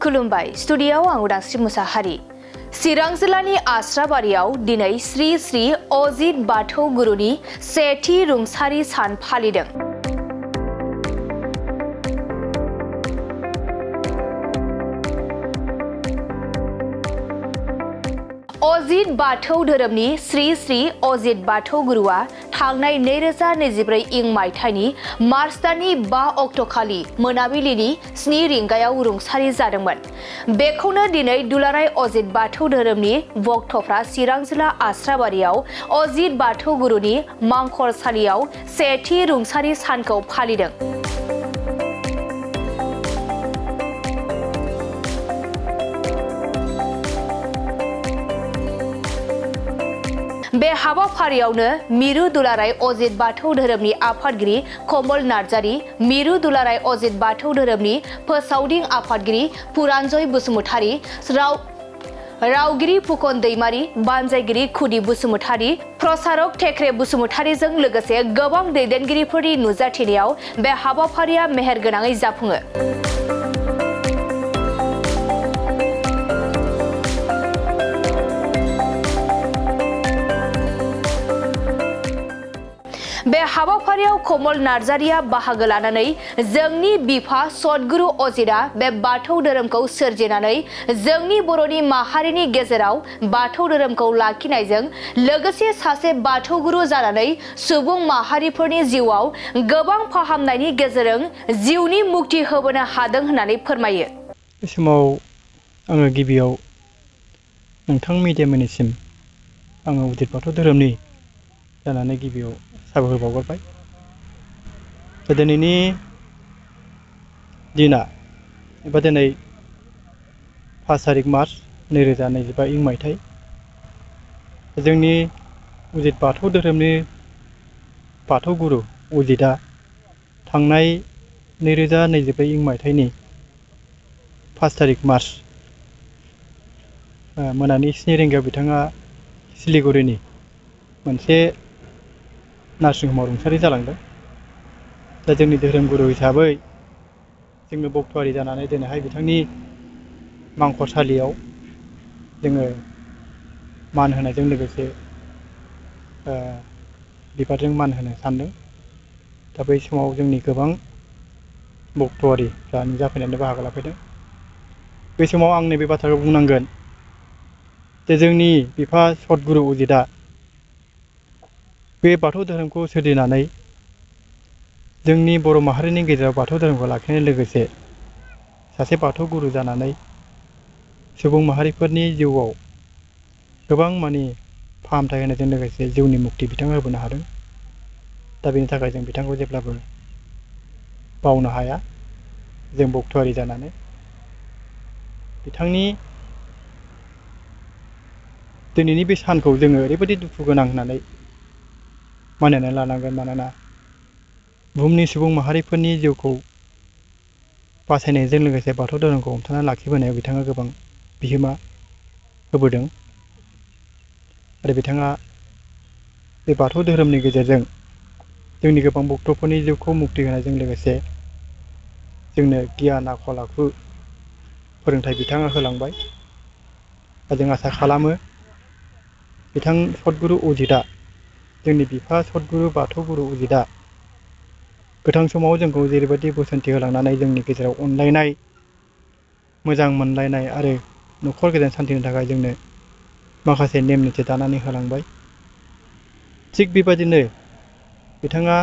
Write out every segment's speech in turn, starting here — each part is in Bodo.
खुलुमबाय स्टुडियाव आं उदांस्रि मुसाहारि। चिरां जिल्लानि आस्राबारियाव दिनै श्री श्री अजित बाथौ गुरुनि सेथि रुंसारि सान फालिदों। अजित बाथौ धोरोमनि श्री श्री अजित बाथौ गुरुआ थांनाय 2024 इं मायथाइनि मार्च दाननि 5 अक्ट'खालि मोनाबिलिनि 7 रिंगायाव रुंसारि जादोंमोन। बेखौनो दिनै दुलाराय अजित बाथौ धोरोमनि भक्तफ्रा चिरां जिल्ला आस्राबारियाव अजित बाथौ गुरुनि मांखरसालियाव सेथि रुंसारि सानखौ फालिदों। बे हाबाफारियावनो मिरु दुलाराय अजित बाथौ धोरोमनि आफादगिरि कमल नार्जारी, मिरु दुलाराय अजित बाथौ धोरोमनि फोसावदिं आफादगिरि पुरान्जय बसुमतारी, रावगिरि फुकन दैमारी, बानजायगिरि खुदि बसुमतारी, प्रसारक टेक्रे बसुमतारीजों लोगोसे गोबां दैदेनगिरिफोरनि नुजाथिनायाव बे हाबाफारिया मेहेरगोनाङै जाफुङो। बे हाबाफारियाव कमल नार्जारीया बाहागो लानानै जोंनि बिफा सतगुरु अजितआ बे बाथौ धोरोमखौ सोरजिनानै जोंनि बर'नि माहारिनि गेजेराव बाथौ धोरोमखौ लाखिनायजों लोगोसे सासे बाथौ गुरु जानानै सुबुं माहारिफोरनि जिउआव गोबां फाहामनायनि गेजेरजों जिउनि मुक्ति होबोनो हादों होननानै फोरमायो। बे समाव आङो गिबियाव नोंथां मिडियामनिसिम आङो अजित बाथौ धोरोमनि जानानै गिबियाव साबायखर बावहरबाय। दिनैनि दिना एबा दिनै 5 तारिख मार्च 2025 इं मायथाइ, जोंनि अजित बाथौ धोरोमनि बाथौ गुरु अजितआ थांनाय 2024 इं मायथाइनि 5 तारिख मार्च मोनानि 7 रिंगायाव बिथाङा सिलिगुरिनि मोनसे नार्सिं ह'माव रुंसारि जालांदों। दा जोंनि धोरोम गुरु हिसाबै जोङो बक्तआरि जानानै दिनैहाय बिथांनि मांखरसालियाव जोङो मान होनायजों लोगोसे बिबारजों मान होनो सानदों। दा बै समाव जोंनि गोबां बक्तआरिफ्रा नुजाफैनानै बाहागो लाफैदों। बे समाव आं नैबे बाथ्राखौ बुंनांगोन जे जोंनि बिफा सतगुरु अजितआ बे बाथौ धोरोमखौ सोरजिनानै जोंनि बर' माहारिनि गेजेराव बाथौ धोरोमखौ लाखिनाय लोगोसे सासे बाथौ गुरु जानानै सुबुं माहारिफोरनि जिउआव गोबां मानि फाहामथाय होनायजों लोगोसे जिउनि मुक्ति बिथाङा होबोनो हादों। दा बेनि थाखाय जों बिथांखौ जेब्लाबो बावनो हाया। जों बक्तआरि जानानै बिथांनि दिनैनि बे सानखौ जोङो ओरैबायदि दुखु गोनां होननानै मानिनानै लानांगोन। मानोना बुहुमनि सुबुं माहारिफोरनि जिउखौ बासायनायजों लोगोसे बाथौ धोरोमखौ हमथाना लाखिबोनायाव बिथाङा गोबां बिहोमा होबोदों आरो बिथाङा बे बाथौ धोरोमनि गेजेरजों जोंनि गोबां भक्तफोरनि जिउखौ मुक्ति होनायजों लोगोसे जोंनो गियान आखल आखु फोरोंथाइ बिथाङा होलांबाय। दा जों आसा खालामो बिथां सतगुरु अजितआ, जोंनि बिफा सतगुरु बाथौ गुरु अजितआ गोथां समाव जोंखौ जेरैबायदि बोसोनथि होलांनानै जोंनि गेजेराव अनलायनाय, मोजां मोनलायनाय आरो न'खर गोजोन सान्थिनि थाखाय जोंनो माखासे नेम निथि दानानै होलांबाय। थिग बेबादिनो बिथाङा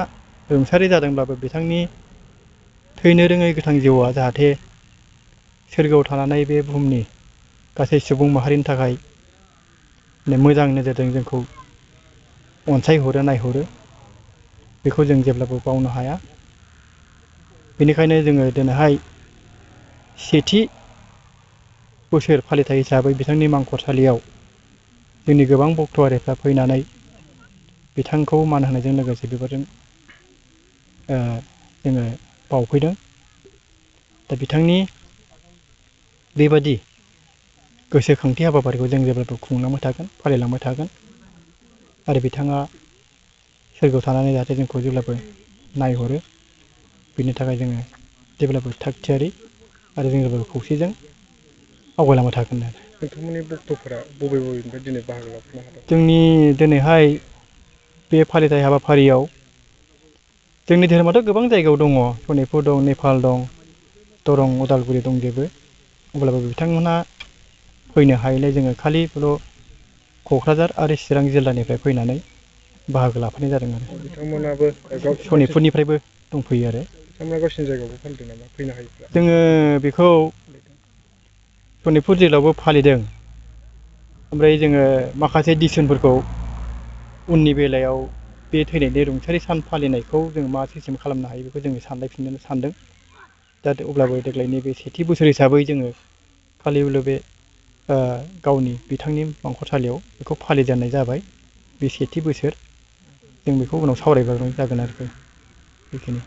रुंसारि जादोंब्लाबो बिथांनि थैनो रोङै गोथां जिउआ जाहाथे सोरगोआव थानानै बे बुहुमनि गासै सुबुं माहारिनि थाखाय मोजां नोजोरजों जोंखौ अनसायहरो, नायहरो, बेखौ जों जेब्लाबो बावनो हाया। बेनिखायनो जोङो दिनैहाय सेथि बोसोर फालिथाय हिसाबै बिथांनि मांखरसालियाव जोंनि गोबां भक्तआरिफ्रा फैनानै बिथांखौ मान होनायजों लोगोसे बिबारजों जोङो बावफैदों। दा बिथांनि बेबादि गोसोखांथि हाबाफारिखौ जों जेब्लाबो खुंलांबाय थागोन, फालिलांबाय थागोन आरो बिथाङा सोरगोआव थानानै जाहाथे जोंखौ जेब्लाबो नायहरो, बिनि थाखाय जोङो जेब्लाबो थाग थियारि आरो जों जेब्लाबो खौसेजों आवगायलांबाय थागोन आरो। नोंथांमोननि बक्तफोरा बबे बबेनिफ्राय दिनै बाहागो लाफैनो हादों? जोंनि दिनैहाय बे फालिथाय हाबाफारियाव जोंनि धोरोमाथ' गोबां जायगायाव दङ, सनितपुर दं, नेपाल दं, दरं उदालगुरि दंजोबो। अब्लाबो बिथांमोनहा फैनो हायैलाय जोङो खालिल' क'क्राझार आरो चिरां जिल्लानिफ्राय फैनानै बाहागो लाफैनाय जादों आरो। बिथांमोनाबो सनितपुरनिफ्रायबो दंफैयो आरो। बिथांमोना गावसिनि जायगायावबो फालिदों नामा फैनो हायैफ्रा? जोङो बेखौ सनितपुर जिल्लायावबो फालिदों। ओमफ्राय जोङो माखासे डिसिसनफोरखौ उननि बेलायाव बे थैनायनि रुंसारि सान फालिनायखौ जों मा सिस्टेम खालामनो हायो बेखौ जोङो सानलायफिननो सानदों। दा अब्लाबो देग्लायनि बे सेथि बोसोर हिसाबै जोङो खालिबोल' बे गावनि बिथांनि मांखरसालियाव बेखौ फालिजेननाय जाबाय। बे सेथि बोसोर जों बेखौ उनाव सावरायबावनाय जागोन आरोखि बेखिनि।